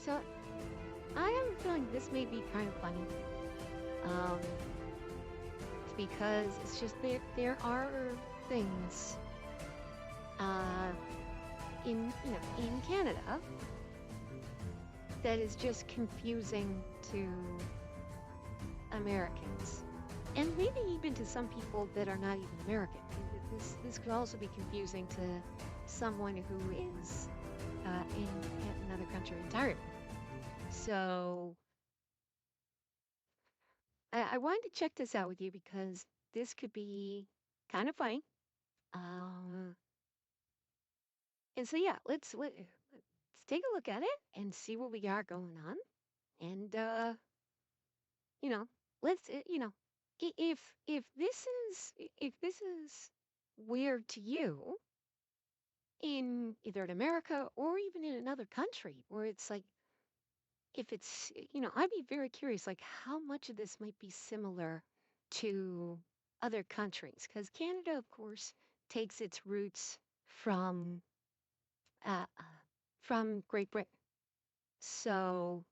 So I have a feeling this may be kind of funny. Um, because it's just there are things uh in Canada that is just confusing to Americans. And maybe even to some people that are not even American. This could also be confusing to someone who is in another country entirely. So I wanted to check this out with you because this could be kind of funny. Um, and so yeah, let's take a look at it and see what we got going on. And you know, let's if this is weird to you in either in America or even in another country where it's like if it's I'd be very curious like how much of this might be similar to other countries because Canada of course takes its roots uh, uh, from Great Britain. So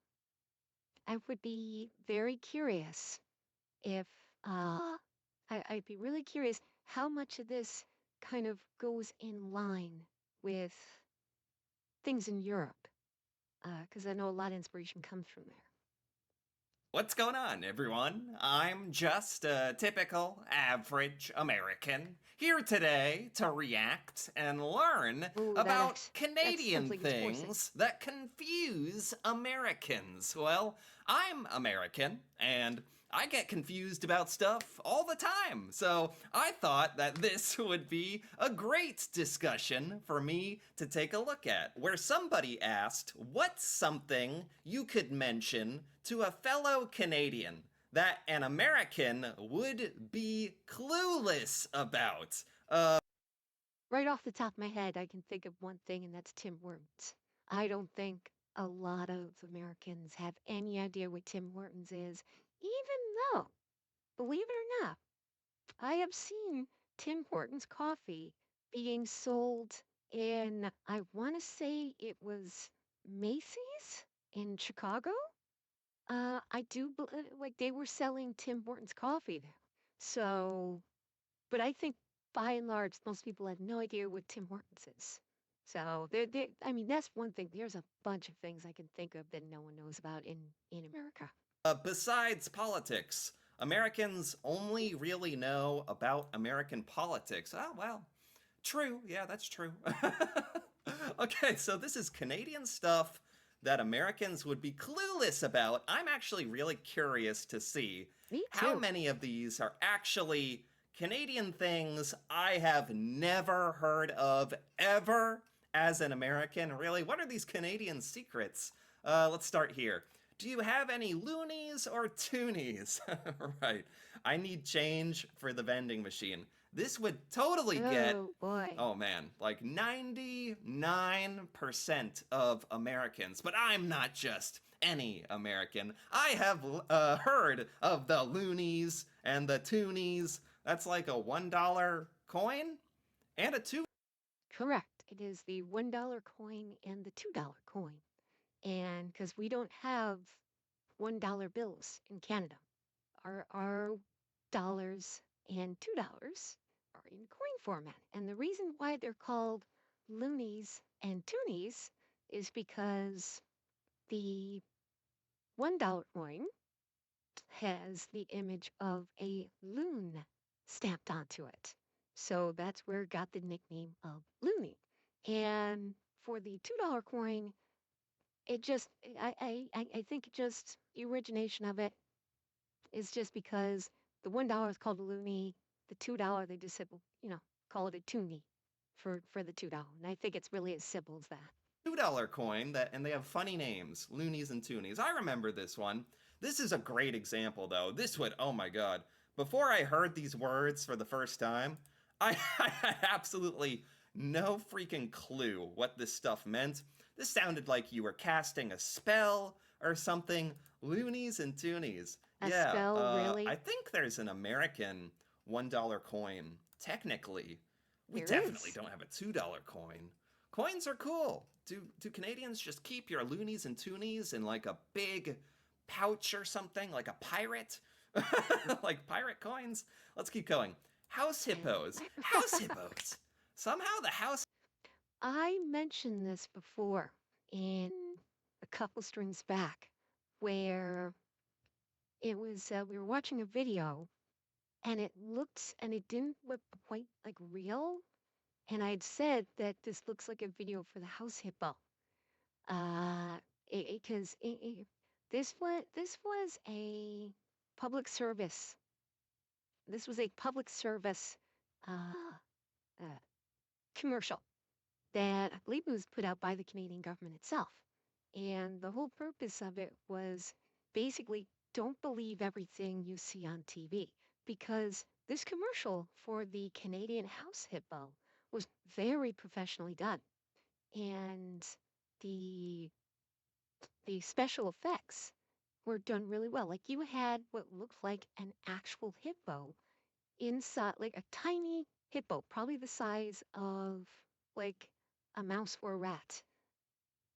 I would be very curious if I'd be really curious how much of this kind of goes in line with things in Europe, because I know a lot of inspiration comes from there. What's going on, everyone? I'm just a typical average American here today to react and learn Ooh, about that sounds Canadian like it's forcing. things that confuse Americans. Well, I'm American and I get confused about stuff all the time. So I thought that this would be a great discussion for me to take a look at, where somebody asked, what's something you could mention to a fellow Canadian that an American would be clueless about? Right off the top of my head, I can think of one thing, and that's Tim Hortons. I don't think a lot of Americans have any idea what Tim Hortons is, even though, believe it or not, I have seen Tim Hortons coffee being sold in, I want to say it was Macy's in Chicago. Like they were selling Tim Hortons coffee there. So, but I think by and large, most people have no idea what Tim Hortons is. So I mean, that's one thing. There's a bunch of things I can think of that no one knows about in America. Besides politics, Americans only really know about American politics. Oh, well, true. Yeah, that's true. Okay, so this is Canadian stuff that Americans would be clueless about. I'm actually really curious to see Me how too. many of these are actually Canadian things I have never heard of ever as an American. Really, what are these Canadian secrets? Let's start here. Do you have any loonies or toonies? Right. I need change for the vending machine. This would totally get, Oh boy. oh man, like 99% of Americans. But I'm not just any American. I have heard of the loonies and the toonies. That's like a $1 coin and a two. Correct. It is the $1 coin and the $2 coin. And because we don't have $1 bills in Canada, our dollars and $2 are in coin format. And the reason why they're called loonies and toonies is because the $1 coin has the image of a loon stamped onto it. So that's where it got the nickname of loony. And for the $2 coin, it just I think it just the origination of it is just because the $1 is called a loony, the $2 they just said, well, call it a toonie for the $2. And I think it's really as simple as that. $2 coin that and they have funny names, loonies and toonies. I remember this one. This is a great example though. This would, oh my god. Before I heard these words for the first time, I had absolutely no freaking clue what this stuff meant. This sounded like you were casting a spell or something. Loonies and toonies. A Yeah, spell, I really? think there's an American $1 coin. Technically, we There definitely is. don't have a $2 coin. Coins are cool. do Canadians just keep your loonies and toonies in like a big pouch or something, like a pirate, like pirate coins? Let's keep going. House hippos. House hippos. Somehow the house. I mentioned this before in a couple strings back, where it was we were watching a video and it didn't look quite like real. And I'd said that this looks like a video for the house hippo. Uh, because this was a public service. This was a public service uh, uh, commercial that I believe was put out by the Canadian government itself. And the whole purpose of it was basically don't believe everything you see on TV, because this commercial for the Canadian house hippo was very professionally done. And the the special effects were done really well. Like you had what looked like an actual hippo inside, like a tiny hippo, probably the size of like a mouse or a rat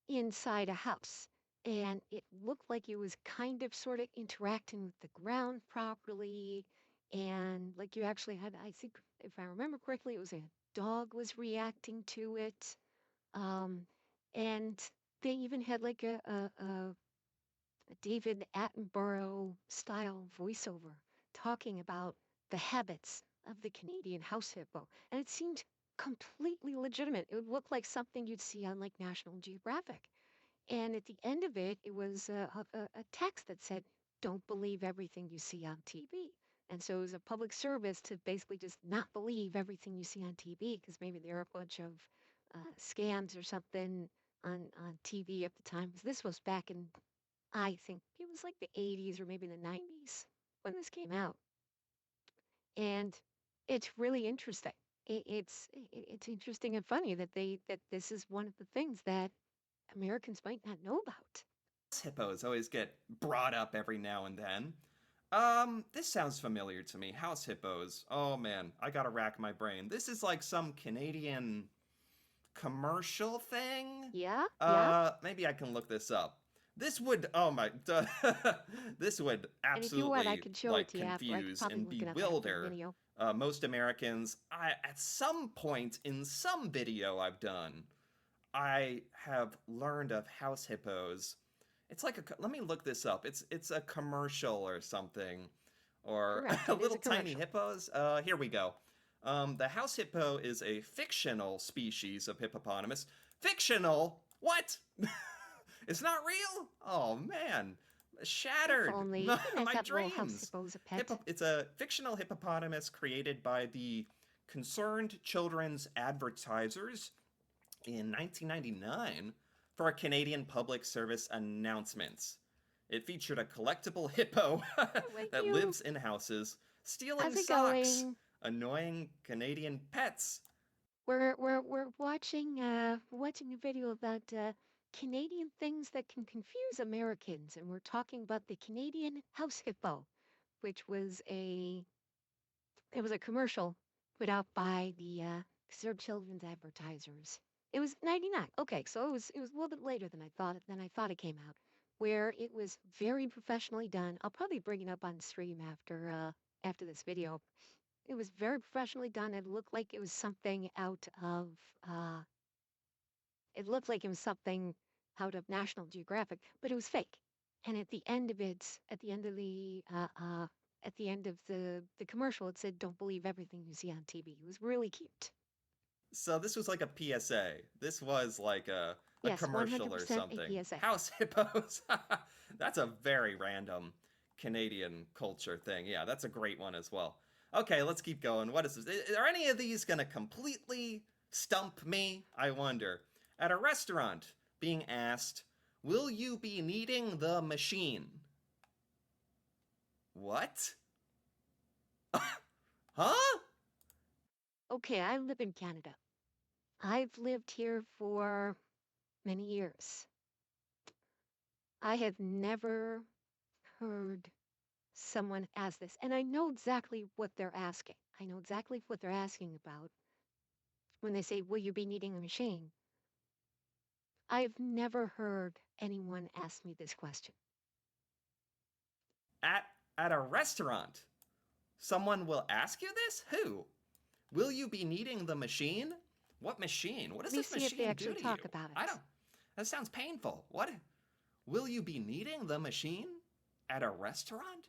inside a house. And it looked like it was kind of sort of interacting with the ground properly. And like you actually had, I think, if I remember correctly, it was a dog was reacting to it. Um, and they even had like a David Attenborough style voiceover talking about the habits of the Canadian house hippo. And it seemed completely legitimate. It would look like something you'd see on like National Geographic. And at the end of it, it was a text that said, don't believe everything you see on TV. And so it was a public service to basically just not believe everything you see on TV, because maybe there are a bunch of scams or something on TV at the time. 'Cause this was back in, I think it was like the 80s or maybe the 90s when this came out. And it's really interesting. It's interesting and funny that that this is one of the things that Americans might not know about. Hippos always get brought up every now and then. This sounds familiar to me. House hippos. Oh man, I gotta rack my brain. This is like some Canadian commercial thing. Yeah, yeah. Maybe I can look this up. This would, oh my, this would And if you want, I absolutely could show it like to you after. I could confuse probably and look it up after the bewilder video. most Americans. At some point in some video I've done, I have learned of house hippos. It's like let me look this up. It's a commercial or something, or Correct. It is little a tiny commercial. hippos. Here we go. The house hippo is a fictional species of hippopotamus. Fictional? What? It's not real? Oh man, If shattered. only. My, It'd be nice my to have a little house dreams. hippo as a pet. It's a fictional hippopotamus created by the Concerned Children's Advertisers in 1999 for a Canadian public service announcements. It featured a collectible hippo Wait, that you. lives in houses, stealing How's it socks, going? annoying Canadian pets. We're watching a video about Canadian things that can confuse Americans, and we're talking about the Canadian house hippo, which was a commercial put out by the Conserved Children's Advertisers. It was 99. Okay, so it was a little bit later than I thought it came out, where it was very professionally done. I'll probably bring it up on stream after this video. It was very professionally done. It looked like it was something out of uh it looked like it was something out of National Geographic, but it was fake. And at the end of it, at the end of the commercial, it said, "Don't believe everything you see on TV." It was really cute. So this was like a PSA. This was like a Yes, commercial or 100% a something. PSA. House hippos. That's a very random Canadian culture thing. Yeah, that's a great one as well. Okay, let's keep going. What is this? Are any of these going to completely stump me? I wonder. At a restaurant, being asked, "Will you be needing the machine?" What? Huh? Okay, I live in Canada. I've lived here for many years. I have never heard someone ask this, and I know exactly what they're asking. I know exactly what they're asking about when they say, "Will you be needing a machine?" I've never heard anyone ask me this question. At a restaurant, someone will ask you this? Who? Will you be needing the machine? What machine? What Let does me this see if they machine do actually to you? talk about I it. don't. That sounds painful. What? Will you be needing the machine at a restaurant?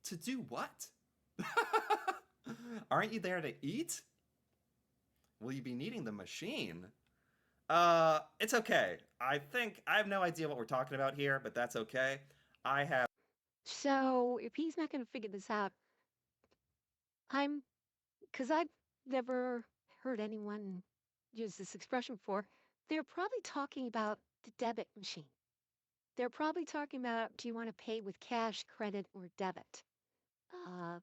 To do what? Aren't you there to eat? Will you be needing the machine? It's okay. I think I have no idea what we're talking about here, but that's okay. I have So if he's not going to figure this out, I'm, because I've never heard anyone use this expression before, they're probably talking about the debit machine. They're probably talking about, do you want to pay with cash, credit, or debit? Uh,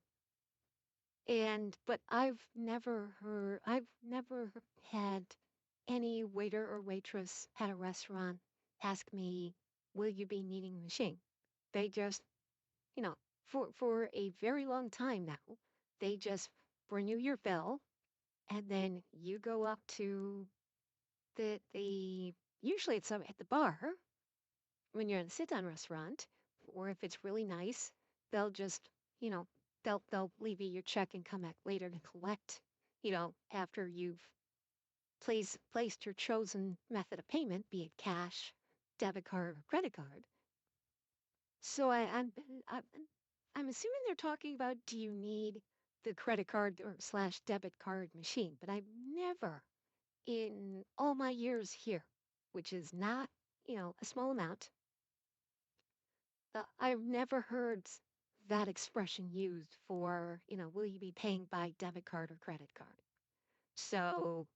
but I've never had any waiter or waitress at a restaurant ask me, will you be needing the machine? They just, you know, for a very long time now, they just bring you your bill and then you go up to the usually it's at the bar when you're in a sit down restaurant, or if it's really nice, they'll just, you know, they'll leave you your check and come back later to collect, after you've placed your chosen method of payment, be it cash, debit card, or credit card. So I'm I'm assuming they're talking about, do you need the credit card or slash debit card machine? But I've never in all my years here, which is not, a small amount, I've never heard that expression used for, will you be paying by debit card or credit card? So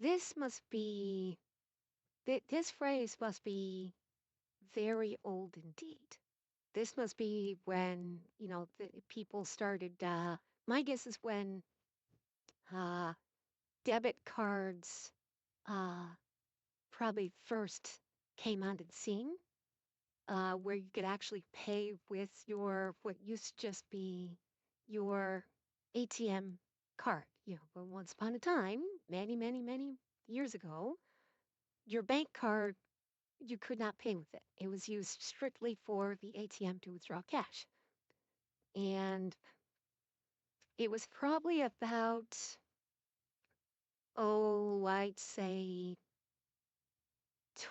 this must be, this phrase must be very old indeed. This must be when, the people started, my guess is when uh, debit cards uh, probably first came onto the scene, where you could actually pay with your what used to just be your ATM card. But once upon a time, many, many, many years ago, your bank card, you could not pay with it. It was used strictly for the ATM to withdraw cash. And it was probably about, I'd say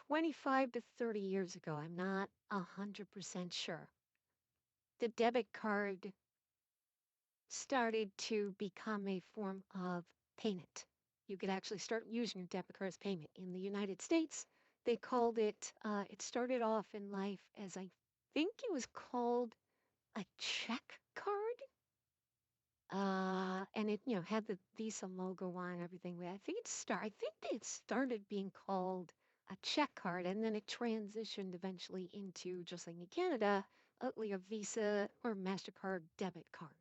25 to 30 years ago. I'm not 100% sure. The debit card started to become a form of payment. You could actually start using your debit card as payment. In the United States, they called it, it started off in life as I think it was called a check card. And it, had the Visa logo on everything. I think it started being called a check card, and then it transitioned eventually into, just like in Canada, a Visa or MasterCard debit card.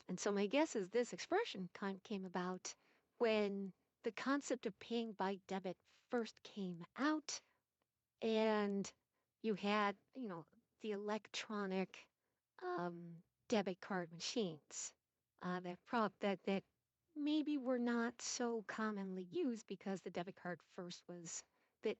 And so my guess is this expression kind of came about when the concept of paying by debit first came out, and you had, the electronic um, debit card machines, that maybe were not so commonly used because the debit card first was the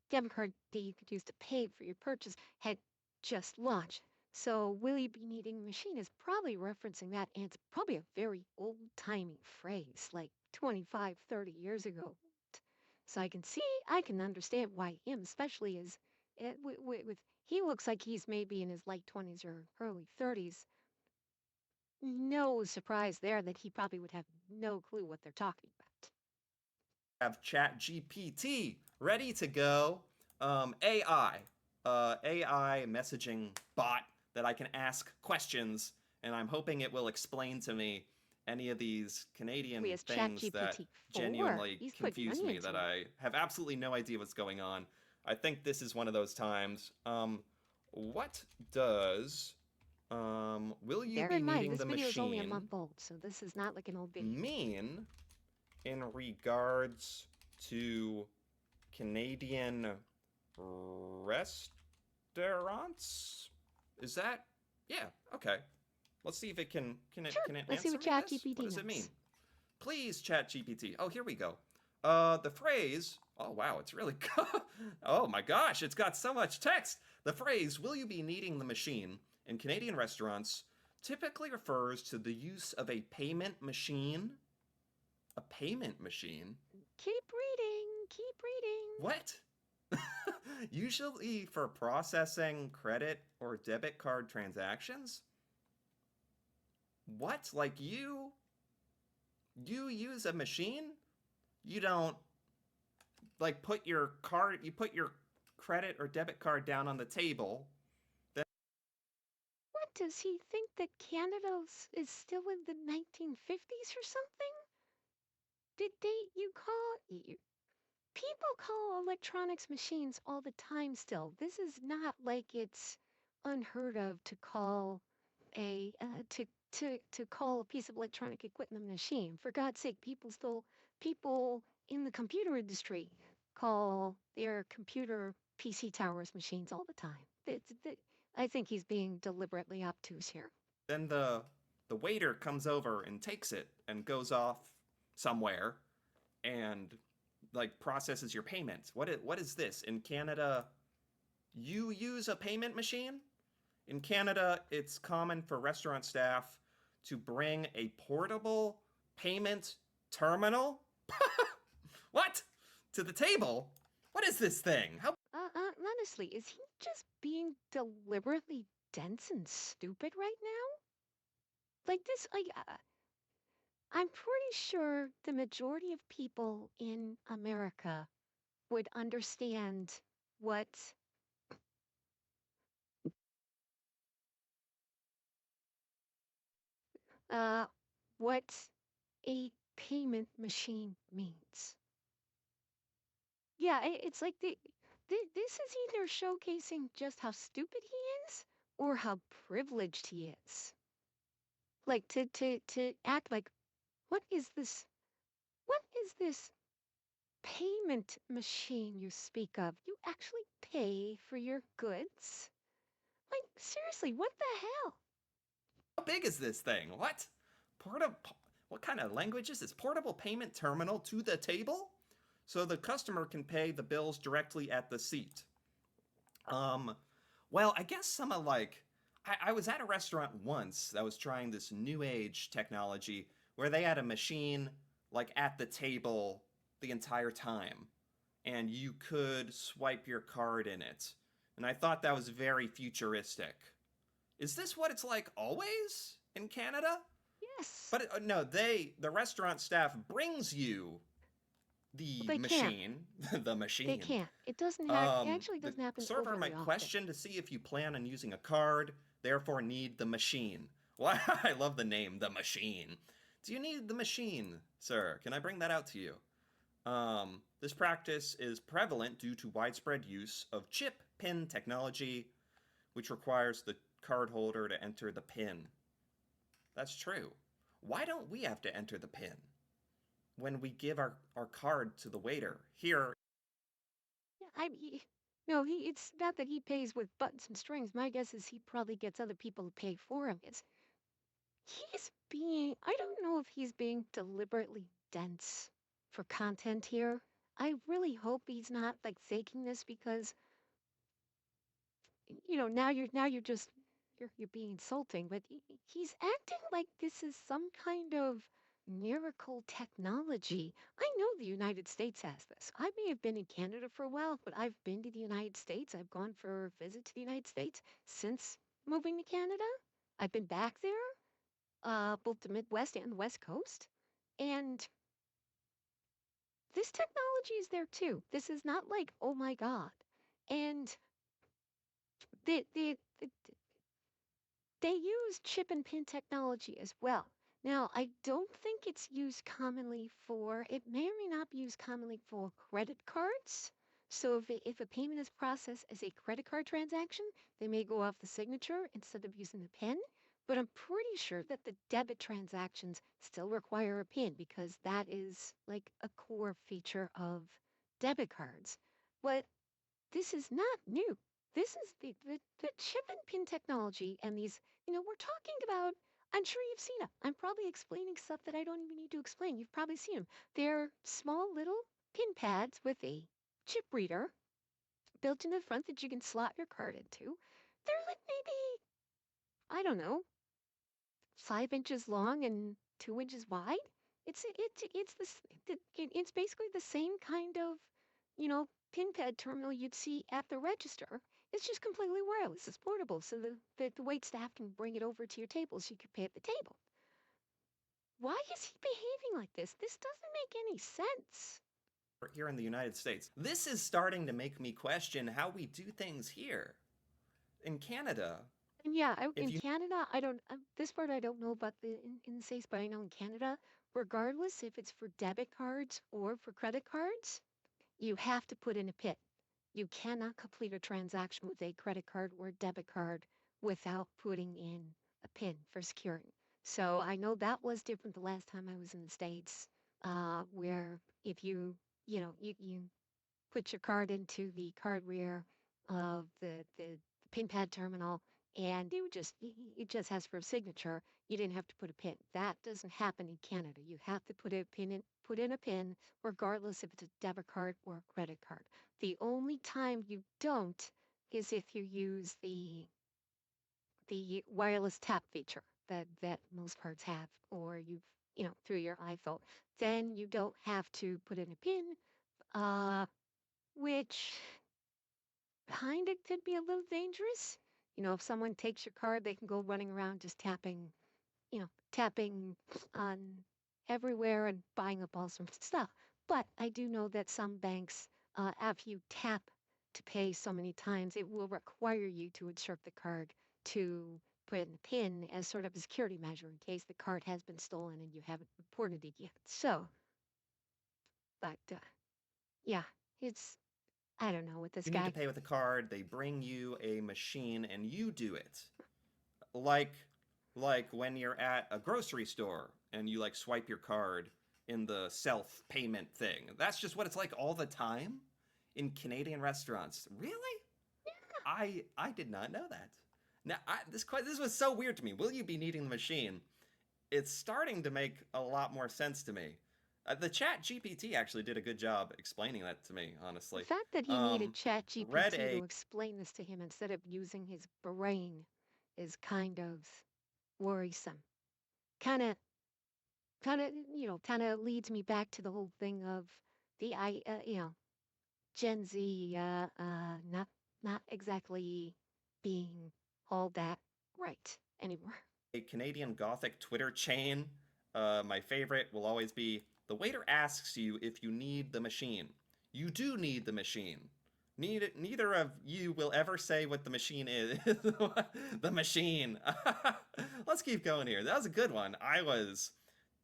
debit card that you could use to pay for your purchase had just launched. So will you be needing a machine is probably referencing that, and it's probably a very old-timey phrase, like 25, 30 years ago. So I can understand why him, especially as he looks like he's maybe in his late 20s or early 30s. No surprise there that he probably would have no clue what they're talking about. ChatGPT ready to go. AI messaging bot that I can ask questions, and I'm hoping it will explain to me any of these We Canadian has things that ChatGPT 4. genuinely He's putting confuse money me, that into it. I have absolutely no idea what's going on. I think this is one of those times. What does will you Bear be in mind, needing this the video is only a machine month old, so this is not like an old video. mean in regards to Canadian restaurants? Is that? Yeah, okay. Let's see if it Sure, can it let's see answer what me this? What ChatGPT does it mean? knows. Please, ChatGPT. Oh, here we go. The phrase Oh, wow, it's really oh my gosh, it's got so much text. The phrase, will you be needing the machine, in Canadian restaurants typically refers to the use of a payment machine. A payment machine? Keep reading, keep reading. What? Usually for processing credit or debit card transactions? What? Like you use a machine? You don't like you put your credit or debit card down on the table. Then What does he think that Canada is still in the 1950s or something? Did they, you call, people call electronics machines all the time still. This is not like it's unheard of to call to call a piece of electronic equipment a machine. For God's sake, people in the computer industry call their computer PC towers machines all the time. I think he's being deliberately obtuse here. then the waiter comes over and takes it and goes off somewhere and like processes your payment. What is this? In Canada, you use a payment machine? In Canada, it's common for restaurant staff to bring a portable payment terminal. What? To the table? What is this thing? How Honestly, is he just being deliberately dense and stupid right now? Like this, I'm pretty sure the majority of people in America would understand what uh what a payment machine means. Yeah, it's like this is either showcasing just how stupid he is or how privileged he is. Like to act like what is this? What is this payment machine you speak of? You actually pay for your goods? Like, seriously, what the hell? big is this thing? What? Portable what kind of language is this? Portable payment terminal to the table? So the customer can pay the bills directly at the seat. Um, well, I guess some of like I was at a restaurant once that was trying this new age technology where they had a machine like at the table the entire time, and you could swipe your card in it. And I thought that was very futuristic. Is this what it's like always in Canada? Yes. But no, the restaurant staff brings you Well, the they can't. machine, the They machine. can't. It doesn't have, it actually The doesn't happen server overly might often. question to see if you plan on using a card, therefore need the machine. Why? I love the name, the machine. Do you need the machine, sir? Can I bring that out to you? This practice is prevalent due to widespread use of chip pin technology, which requires the cardholder to enter the pin. That's true. Why don't we have to enter the pin when we give our card to the waiter? Here, Yeah, no, it's not that he pays with buttons and strings. My guess is he probably gets other people to pay for him. I don't know if he's being deliberately dense for content here. I really hope he's not like faking this because now you're just you're being insulting, but he's acting like this is some kind of miracle technology. I know the United States has this. I may have been in Canada for a while, but I've been to the United States. I've gone for a visit to the United States since moving to Canada. I've been back there, both the Midwest and the West Coast, and this technology is there too. This is not like, oh my God. And the they use chip and pin technology as well. Now, I don't think it's used commonly for, it may or may not be used commonly for credit cards. So if a payment is processed as a credit card transaction, they may go off the signature instead of using the PIN. But I'm pretty sure that the debit transactions still require a PIN because that is like a core feature of debit cards. But this is not new. This is the chip and pin technology and these, we're talking about, I'm sure you've seen them. I'm probably explaining stuff that I don't even need to explain. You've probably seen them. They're small little pin pads with a chip reader built in the front that you can slot your card into. They're like maybe, I don't know, 5 inches long and 2 inches wide. It's basically the same kind of, pin pad terminal you'd see at the register. It's just completely wireless. It's portable, so the wait staff can bring it over to your table so you can pay at the table. Why is he behaving like this? This doesn't make any sense. Here in the United States. This is starting to make me question how we do things here. In Canada, And yeah, if in you Canada, I don't, this part I don't know about in the States, but I know in Canada, regardless if it's for debit cards or for credit cards, you have to put in a PIN. You cannot complete a transaction with a credit card or debit card without putting in a PIN for security. So I know that was different the last time I was in the States, where if you put your card into the card reader of the PIN pad terminal, and it just has for a signature. You didn't have to put a PIN. That doesn't happen in Canada. You have to put in a PIN, regardless if it's a debit card or a credit card. The only time you don't is if you use the wireless tap feature that most cards have, or through your iPhone. Then you don't have to put in a PIN, which kind of could be a little dangerous. If someone takes your card, they can go running around just tapping on everywhere and buying up all sorts of stuff. But I do know that some banks, after you tap to pay so many times, it will require you to insert the card to put in a PIN as sort of a security measure in case the card has been stolen and you haven't reported it yet. So, but yeah, it's I don't know with this need to guy. pay with a card, they bring you a machine and you do it. Like like when you're at a grocery store and you like swipe your card in the self payment thing. That's just what it's like all the time in Canadian restaurants. Really? I did not know that. Now this was so weird to me. Will you be needing the machine? It's starting to make a lot more sense to me. The Chat GPT actually did a good job explaining that to me, The honestly. fact that he needed Um, read ChatGPT a to explain this to him instead of using his brain is kind of worrisome. Kind of, kind of leads me back to the whole thing of Gen Z, not exactly being all that right anymore. Canadian Gothic Twitter chain. My favorite will always be the waiter asks you if you need the machine. You do need the machine. Neither of you will ever say what the machine is. The machine. Let's keep going here. That was a good one. I was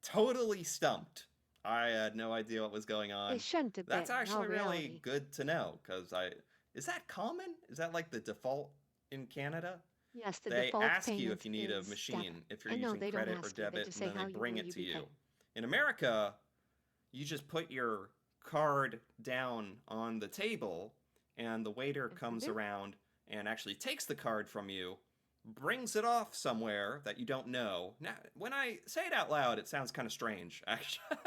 totally stumped. I had no idea what was going It on. shouldn't have That's been, in all actually really reality. good to know because I is that common? Is that like the default in Canada? Yes, the They default ask you if payment you need a is debit. machine, if you're And no, using they don't credit or ask you. They debit, just and say, then they how bring will it you to be you. paying? In America, you just put your card down on the table, and the waiter comes Mhm. around and actually takes the card from you, brings it off somewhere that you don't know. Now, when I say it out loud, it sounds kind of strange, actually.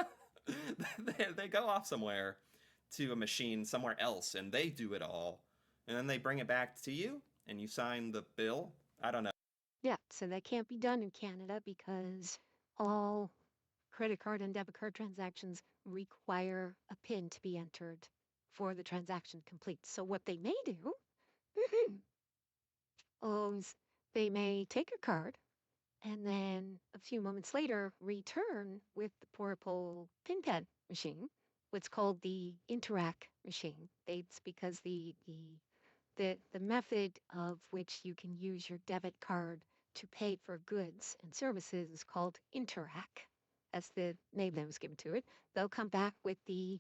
They go off somewhere to a machine somewhere else, and they do it all. And then they bring it back to you, and you sign the bill. I don't know. Yeah, so that can't be done in Canada because all credit card and debit card transactions require a PIN to be entered for the transaction to complete. So what they may do is they may take your card and then a few moments later return with the portable PIN pad machine, what's called the Interac machine. It's because the method of which you can use your debit card to pay for goods and services is called Interac. That's the name that was given to it. They'll come back with the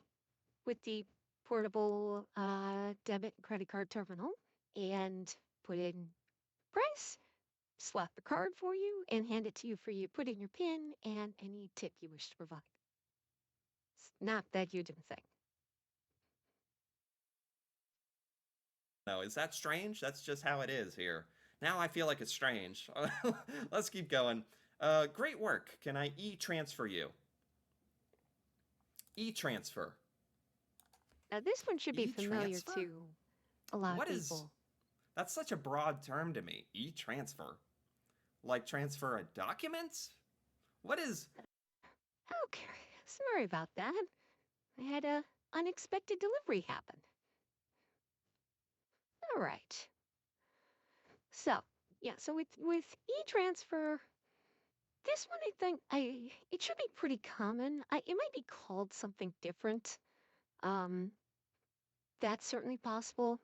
portable debit and credit card terminal and put in price, slot the card for you, and hand it to you for you. Put in your PIN and any tip you wish to provide. It's not that huge of a thing. No, is that strange? That's just how it is here. Now I feel like it's strange. Let's keep going. Great work. Can I e-transfer you? E-transfer. Now, this one should be familiar E-transfer? to a lot of What is people. That's such a broad term to me. E-transfer. Like transfer a document? What is Okay, sorry about that. I had a unexpected delivery happen. All right. So, yeah, so with e-transfer, this one I think it should be pretty common. It might be called something different. Um, that's certainly possible.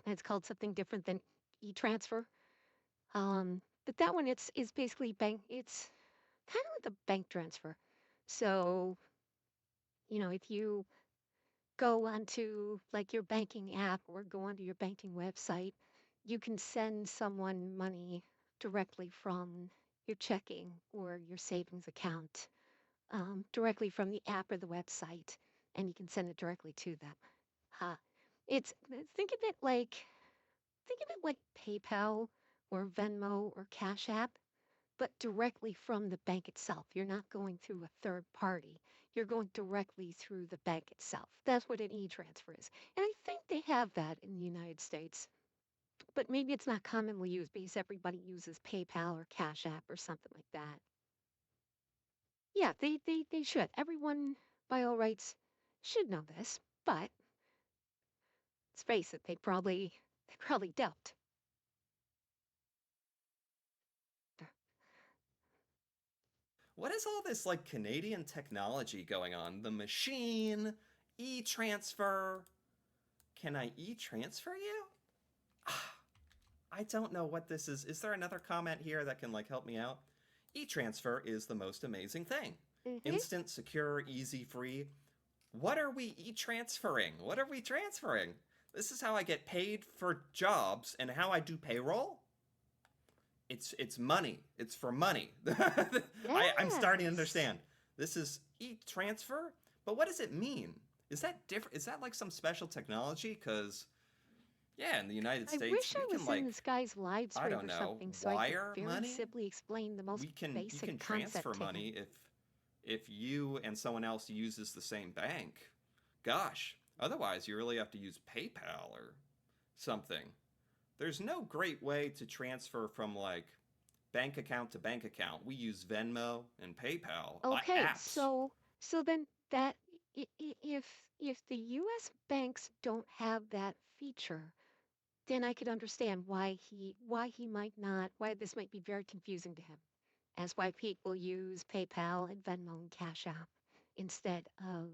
It's called something different than e-transfer. But that one it's is basically bank. It's kind of like a bank transfer. So, if you go onto like your banking app or go onto your banking website, you can send someone money directly from your checking or your savings account, directly from the app or the website, and you can send it directly to them. Uh, it's think of it like think of it like PayPal or Venmo or Cash App, but directly from the bank itself. You're not going through a third party. You're going directly through the bank itself. That's what an e-transfer is. And I think they have that in the United States, but maybe it's not commonly used because everybody uses PayPal or Cash App or something like that. Yeah, they should. Everyone, by all rights, should know this, but let's face it, they probably don't. what is all this like Canadian technology going on? The machine, e-transfer. Can I e-transfer you? I don't know what this is. Is there another comment here that can like help me out? E-transfer is the most amazing thing. Hmm. Instant, secure, easy, free. What are we e-transferring? What are we transferring? This is how I get paid for jobs and how I do payroll? It's money. It's for money. I'm starting to Yes. understand. This is e-transfer, but what does it mean? Is that different? Is that like some special technology? Because yeah, in the United I States, wish we I can was in like this guy's live I stream don't or know, something so I could wire very money. simply explain the most You basic can concept transfer to money him. if you and someone else uses the same bank. Gosh, otherwise you really have to use PayPal or something. There's no great way to transfer from like bank account to bank account. We use Venmo and PayPal Okay, apps. so then that if the US banks don't have that feature, then I could understand why he might not, why this might be very confusing to him, as why people use PayPal and Venmo and Cash App instead of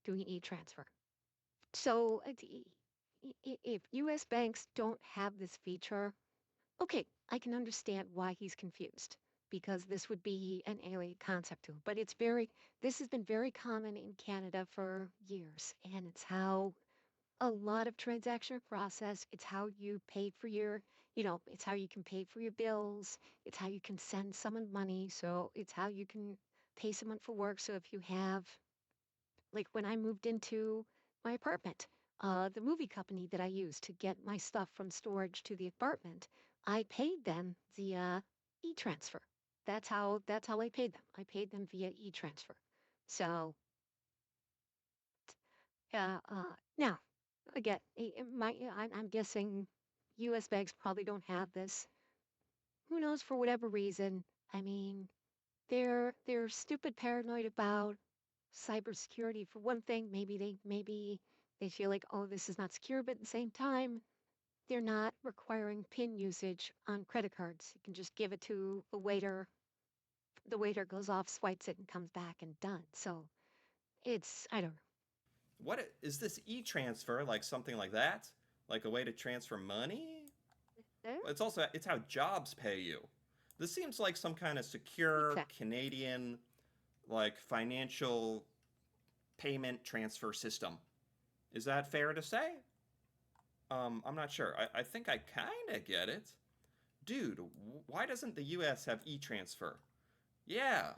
doing e-transfer. So if US banks don't have this feature, okay, I can understand why he's confused because this would be an alien concept to him. But this has been very common in Canada for years, and it's how a lot of transaction process. It's how you pay for it's how you can pay for your bills. It's how you can send someone money. So it's how you can pay someone for work. So if you have, like when I moved into my apartment, the movie company that I used to get my stuff from storage to the apartment, I paid them via e-transfer. That's how I paid them. I paid them via e-transfer. So now again, I'm guessing U.S. banks probably don't have this. Who knows for whatever reason? I mean, they're stupid paranoid about cybersecurity for one thing. Maybe they feel like, oh, this is not secure, but at the same time, they're not requiring PIN usage on credit cards. You can just give it to a waiter. The waiter goes off, swipes it, and comes back and done. So I don't What is this e-transfer like something like that? Like a way to transfer money? know. It's how jobs pay you. This seems like some kind of secure Exactly. Canadian like financial payment transfer system. Is that fair to say? I'm not sure. I think I kind of get it. Dude, why doesn't the US have e-transfer? Yeah,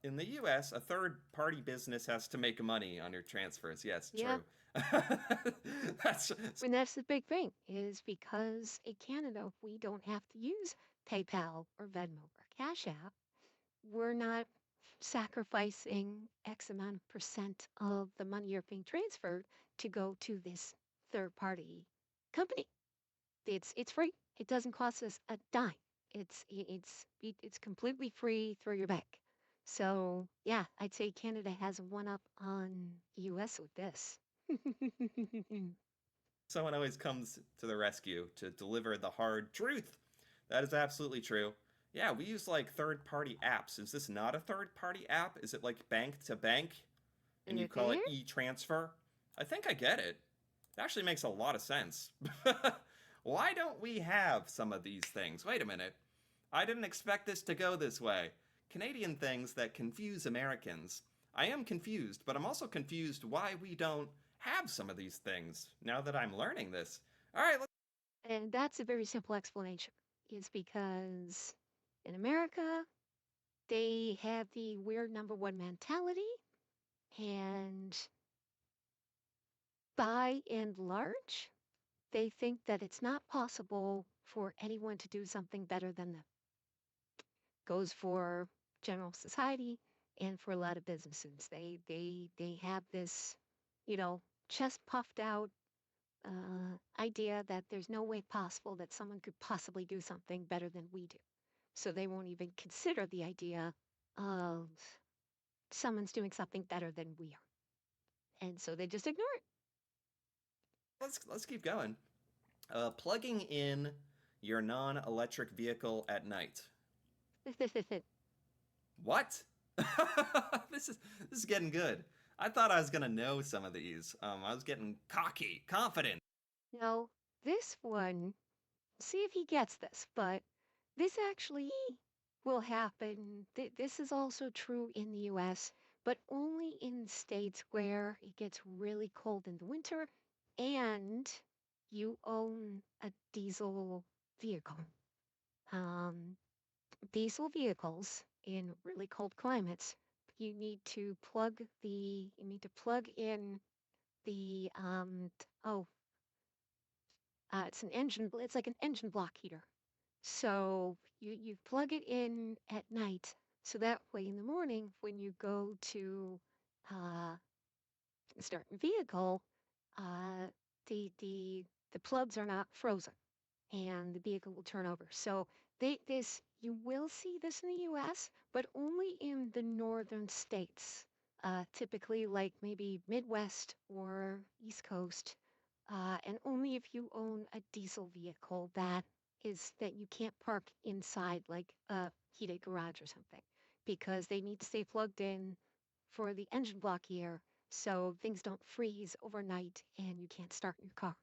in the US, a third party business has to make money on your transfers. Yes, Yeah. true. That's And that's the big thing is because in Canada, we don't have to use PayPal or Venmo or Cash App. We're not sacrificing X amount of percent of the money you're being transferred to go to this third party company. It's free. It doesn't cost us a dime. It's completely free through your bank. So yeah, I'd say Canada has a one up on US with this. Someone always comes to the rescue to deliver the hard truth. That is absolutely true. Yeah, we use like third party apps. Is this not a third party app? Is it like bank to bank and you call Okay. it e transfer? I think I get it. It actually makes a lot of sense. Why don't we have some of these things? Wait a minute. I didn't expect this to go this way. Canadian things that confuse Americans. I am confused, but I'm also confused why we don't have some of these things now that I'm learning this. All right, let's. And that's a very simple explanation. Is because in America, they have the weird number one mentality, and by and large, they think that it's not possible for anyone to do something better than them. Goes for general society and for a lot of businesses. They have this, you know, chest puffed out idea that there's no way possible that someone could possibly do something better than we do. So they won't even consider the idea of someone's doing something better than we are. And so they just ignore Let's keep going. Plugging in your non-electric vehicle at night. it. What? This is getting good. I thought I was gonna know some of these. I was getting cocky, confident. No, this one, see if he gets this, but this actually will happen. This is also true in the US, but only in states where it gets really cold in the winter and you own a diesel vehicle. Um, Diesel vehicles in really cold climates, you need to plug in the it's like an engine block heater. So you plug it in at night, so that way in the morning when you go to uh, start a vehicle, uh, the the plugs are not frozen, and the vehicle will turn over. So this you will see this in the U.S., but only in the northern states, typically like maybe Midwest or East Coast, and only if you own a diesel vehicle that you can't park inside like a heated garage or something, because they need to stay plugged in for the engine block here so things don't freeze overnight and you can't start your car.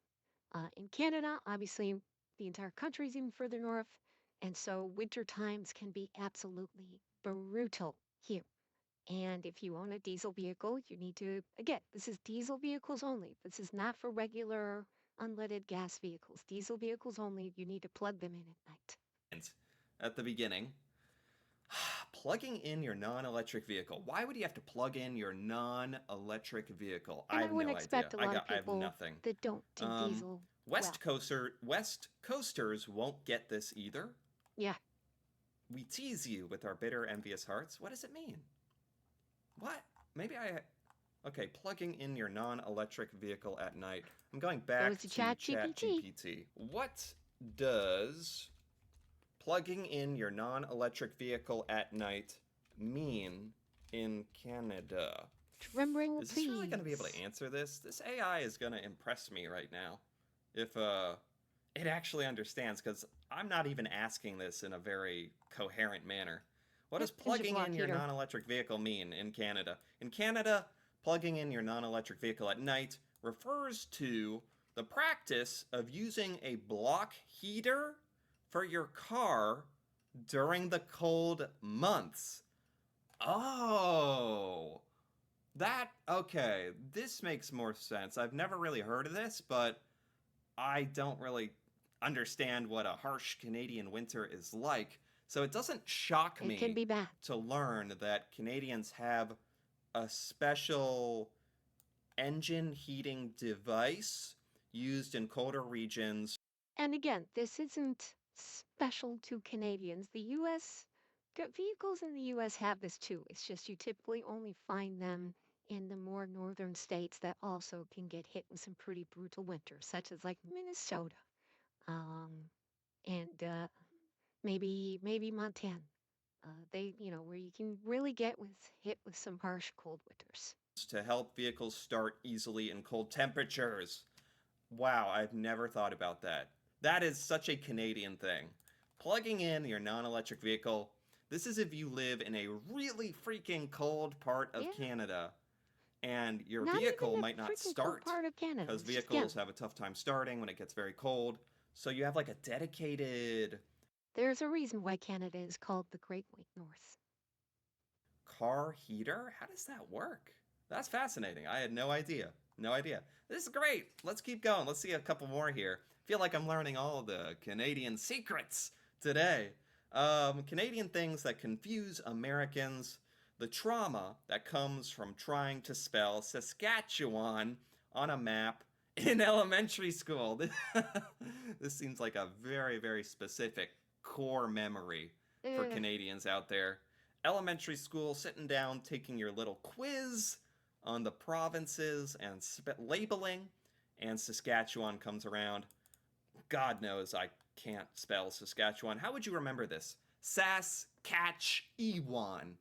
In Canada, obviously, the entire country is even further north, and so winter times can be absolutely brutal here. And if you own a diesel vehicle, you need to, again, this is diesel vehicles only. This is not for regular unleaded gas vehicles. Diesel vehicles only, you need to plug them in at night. At the beginning, plugging in your non-electric vehicle. Why would you have to plug in your non-electric vehicle? I And I have wouldn't no idea. expect a lot of I have people nothing. that don't do Um, diesel well. West Coasters won't get this either. Yeah. We tease you with our bitter, envious hearts. What does it mean? What? Maybe I. Okay, plugging in your non-electric vehicle at night. I'm going Goes back to to Chat GPT. ChatGPT. What does plugging in your non-electric vehicle at night mean in Canada? Drum roll, Is this really going to be able please. to answer this? This AI is going to impress me right now. If it actually understands, because I'm not even asking this in a very coherent manner. What Yep, does engine plugging block in your heater. non-electric vehicle mean in Canada? In Canada, plugging in your non-electric vehicle at night refers to the practice of using a block heater for your car during the cold months. Oh, okay. This makes more sense. I've never really heard of this, but I don't really understand what a harsh Canadian winter is like. So it doesn't shock It can me be bad. to learn that Canadians have a special engine heating device used in colder regions. And again, this isn't special to Canadians. Vehicles in the US have this too. It's just you typically only find them in the more northern states that also can get hit with some pretty brutal winters, such as like Minnesota, um, and maybe Montana. Where you can really get with hit with some harsh cold winters. To help vehicles start easily in cold temperatures. Wow, I've never thought about that. That is such a Canadian thing. Plugging in your non electric vehicle. This is if you live in a really freaking cold part of Yeah, Canada and your not vehicle even might the not freaking cold start part of Canada. because It's just vehicles Canada. have a tough time starting when it gets very cold. So you have like a dedicated There's a reason why Canada is called the Great White North. car heater? How does that work? That's fascinating. I had no idea. No idea. This is great. Let's keep going. Let's see a couple more here. I feel like I'm learning all the Canadian secrets today. Canadian things that confuse Americans. The trauma that comes from trying to spell Saskatchewan on a map in elementary school. This seems like a very, very specific core memory for Uh, Canadians out there. Elementary school, sitting down, taking your little quiz on the provinces and labeling, and Saskatchewan comes around. God knows I can't spell Saskatchewan. How would you remember this? Saskatchewan.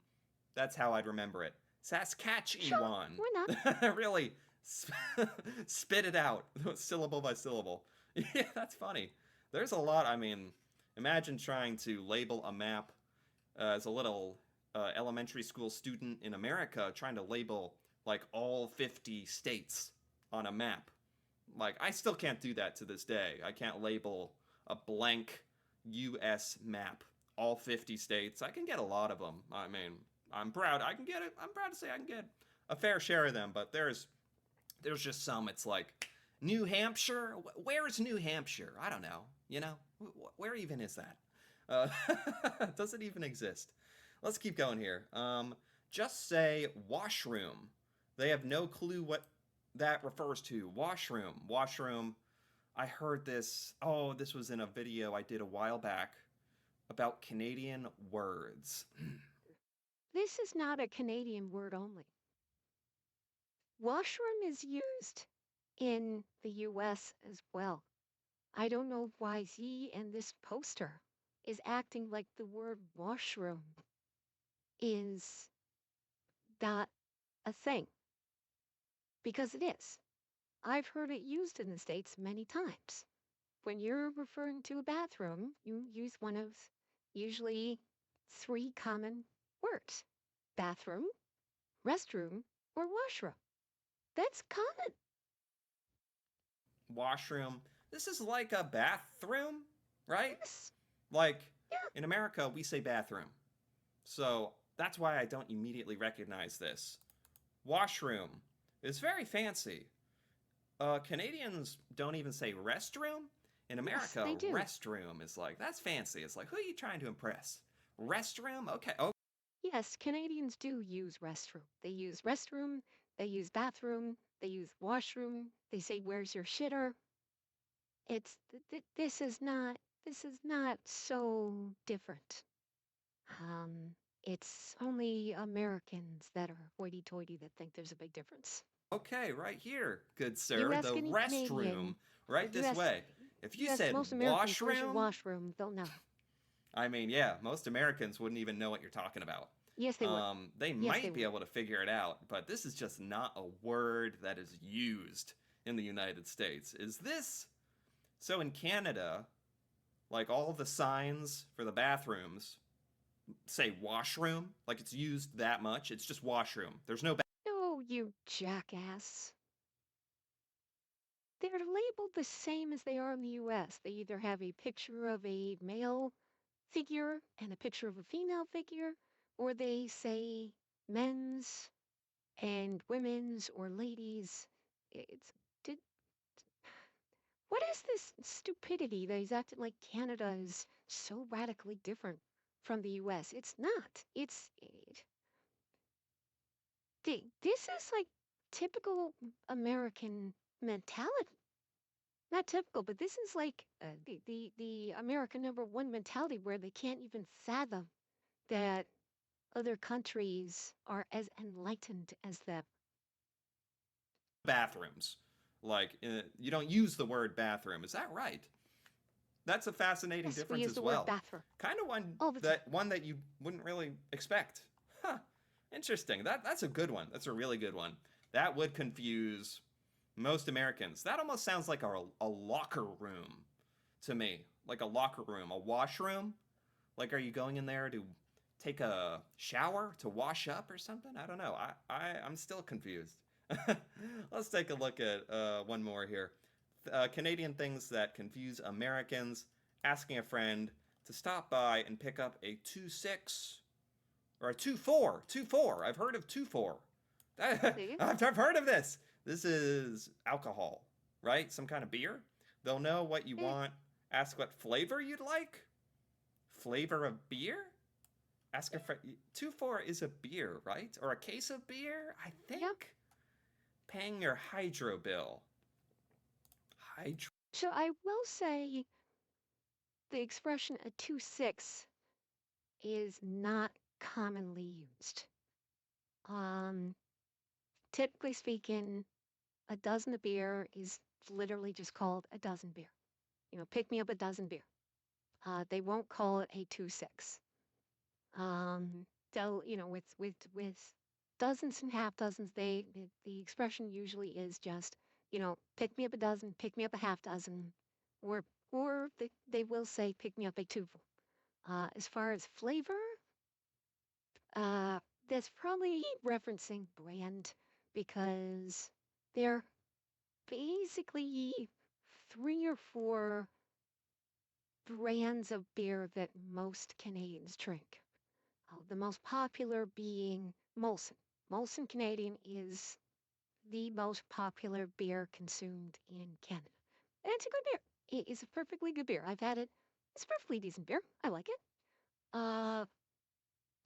That's how I'd remember it. sure, Saskatchewan. why not? Really, spit it out, syllable by syllable. Yeah, that's funny. There's a lot. I mean, imagine trying to label a map as a little elementary school student in America, trying to label like all 50 states on a map. Like, I still can't do that to this day. I can't label a blank US map, all 50 states. I can get a lot of them. I mean, I'm proud. I can get it. I'm proud to say I can get a fair share of them, but there's just some it's like New Hampshire? Where is New Hampshire? I don't know. You know, where even is that? Does it even exist? Let's keep going here. Just say washroom. They have no clue what that refers to. Washroom. Washroom. I heard this. Oh, this was in a video I did a while back about Canadian words. This is not a Canadian word only. Washroom is used in the US as well. I don't know why Z and this poster is acting like the word washroom is not a thing, because it is. I've heard it used in the States many times. When you're referring to a bathroom, you use one of usually three common words: bathroom, restroom, or washroom. That's common. Washroom. This is like a bathroom, right? Yes. Like Yeah. in America, we say bathroom. So that's why I don't immediately recognize this. Washroom is very fancy. Canadians don't even say restroom. In Yes, America, they do. restroom is like, that's fancy. It's like, who are you trying to impress? Restroom? Okay. Oh, Yes, Canadians do use restroom. They use restroom, they use bathroom, they use washroom. They say, "Where's your shitter?" This is not so different. Um, it's only Americans that are hoity-toity that think there's a big difference. okay, right here, good You sir. ask The any restroom, Canadian, or right this way. If you you ask said most Americans, "Where's your washroom, washroom?" They'll know. I mean, yeah, most Americans wouldn't even know what you're talking about. Yes, they would. They Yes, they might be would. able to figure it out, but this is just not a word that is used in the United States. Is this so in Canada? Like all the signs for the bathrooms say washroom, like it's used that much. It's just washroom. There's no No, you jackass. They're labeled the same as they are in the US. They either have a picture of a male figure and a picture of a female figure, or they say men's and women's or ladies. It's did what is this stupidity that is acting like Canada is so radically different from the US? It's not. This is like typical American mentality. Not typical, but this is like the American number one mentality where they can't even fathom that other countries are as enlightened as them. bathrooms. Like, you don't use the word bathroom. Is that right? That's a fascinating Yes, we difference use as the word well. bathroom Kind of one all the time. that you wouldn't really expect. Huh. Interesting. That's a good one. That's a really good one. That would confuse most Americans. That almost sounds like a locker room to me. Like a locker room, a washroom. Like, are you going in there to take a shower to wash up or something? I don't know. I'm still confused. Let's take a look at one more here. Canadian things that confuse Americans. Asking a friend to stop by and pick up a 2.6 or a 2.4. 2.4. I've heard of 2.4. See? I've heard of this. This is alcohol, right? Some kind of beer. They'll know what you Eh, want. Ask what flavor you'd like. Flavor of beer? Ask a friend. 2.4 is a beer, right? Or a case of beer, I yep. think. Paying your hydro bill. Hydro. So I will say the expression a 2.6 is not commonly used. Um, Typically speaking, a dozen of beer is literally just called a dozen beer. Pick me up a dozen beer. They won't call it a 2.6. They'll, with dozens and half dozens, the expression usually is just, pick me up a dozen, pick me up a half dozen, or they will say pick me up a two. As far as flavor, uh, that's probably referencing brand because they're basically three or four brands of beer that most Canadians drink. The most popular being Molson. Molson Canadian is the most popular beer consumed in Canada. And it's a good beer. It is a perfectly good beer. I've had it. It's a perfectly decent beer. I like it. Uh,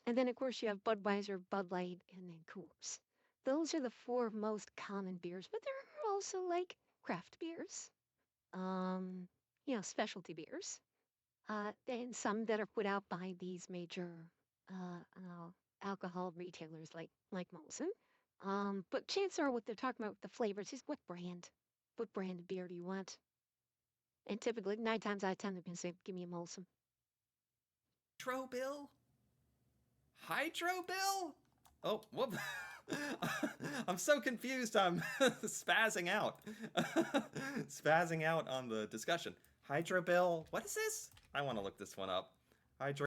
and then, of course, you have Budweiser, Bud Light, and then Coors. Those are the four most common beers, but there are also like craft beers, um, specialty beers, and some that are put out by these major alcohol retailers like Molson. But chances are what they're talking about with the flavors is what brand of beer do you want? And typically, 9 times out of 10, they're going to say, give me a Molson. Hydro bill? Hydro bill? Oh, whoop. I'm so confused. I'm spazzing out. Spazzing out on the discussion. Hydro bill? What is this? I want to look this one up. Hydro.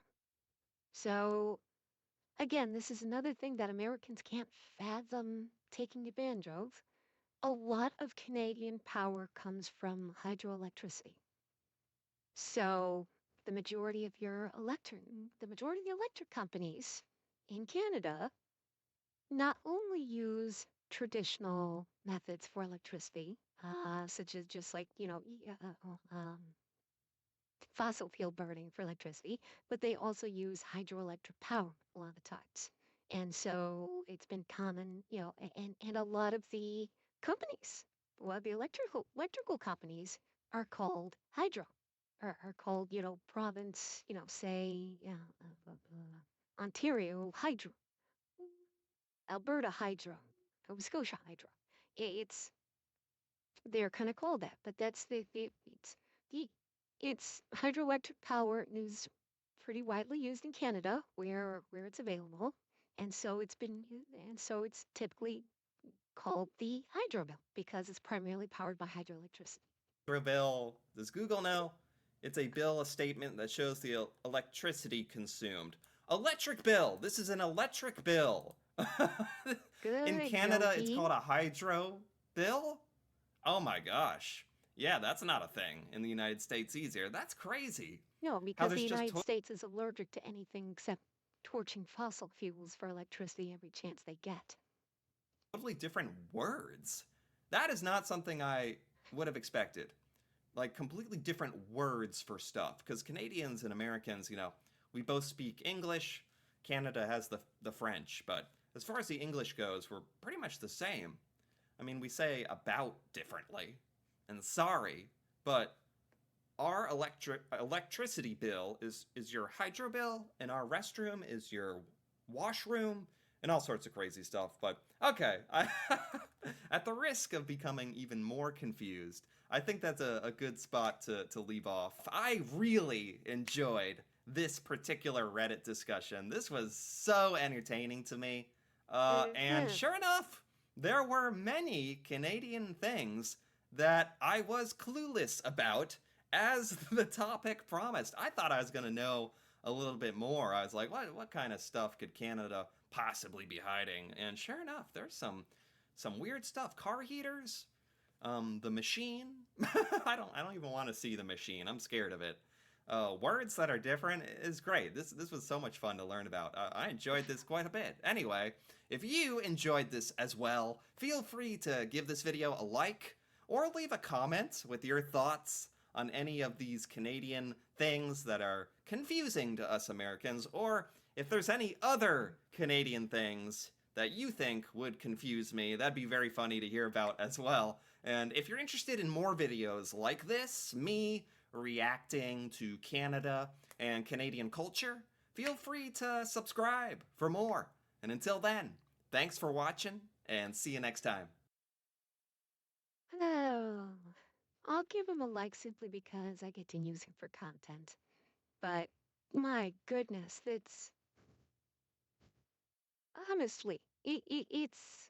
So, again, this is another thing that Americans can't fathom taking advantage of. A lot of Canadian power comes from hydroelectricity. So the majority of the electric companies in Canada not only use traditional methods for electricity, such as just like, fossil fuel burning for electricity, but they also use hydroelectric power a lot of times. And so it's been common, and a lot of the companies, well, the electrical companies are called hydro, are called, province, say, Ontario Hydro, Alberta Hydro, Nova Scotia Hydro. It's they're kind of called that, but that's the it's hydroelectric power is pretty widely used in Canada where it's available, and so it's typically called the hydro bill because it's primarily powered by hydroelectricity. Bill. Does Google know? It's a bill, a statement that shows the electricity consumed. Electric bill. This is an electric bill. In Good, Canada, it's Yogi. called a hydro bill. Oh my gosh. Yeah, that's not a thing in the United States either. That's crazy. No, How because the there's just United States is allergic to anything except torching fossil fuels for electricity every chance they get. totally different words. That is not something I would have expected. Like completely different words for stuff. Because Canadians and Americans, we both speak English. Canada has the French, but as far as the English goes, we're pretty much the same. I mean, we say about differently and sorry, but our electricity bill is your hydro bill, and our restroom is your washroom, and all sorts of crazy stuff. But okay, at the risk of becoming even more confused, I think that's a good spot to leave off. I really enjoyed this particular Reddit discussion. This was so entertaining to me. And Mhm. sure enough, there were many Canadian things that I was clueless about, as the topic promised. I thought I was going to know a little bit more. I was like, what kind of stuff could Canada possibly be hiding? And sure enough, there's some weird stuff. Car heaters, the machine. I don't even want to see the machine. I'm scared of it. Words that are different is great. This was so much fun to learn about. I enjoyed this quite a bit. Anyway, if you enjoyed this as well, feel free to give this video a like or leave a comment with your thoughts on any of these Canadian things that are confusing to us Americans, or if there's any other Canadian things that you think would confuse me, that'd be very funny to hear about as well. And if you're interested in more videos like this, me reacting to Canada and Canadian culture, feel free to subscribe for more. And until then, thanks for watching and see you next time. Oh, I'll give him a like simply because I get to use him for content. But my goodness, it's honestly, it's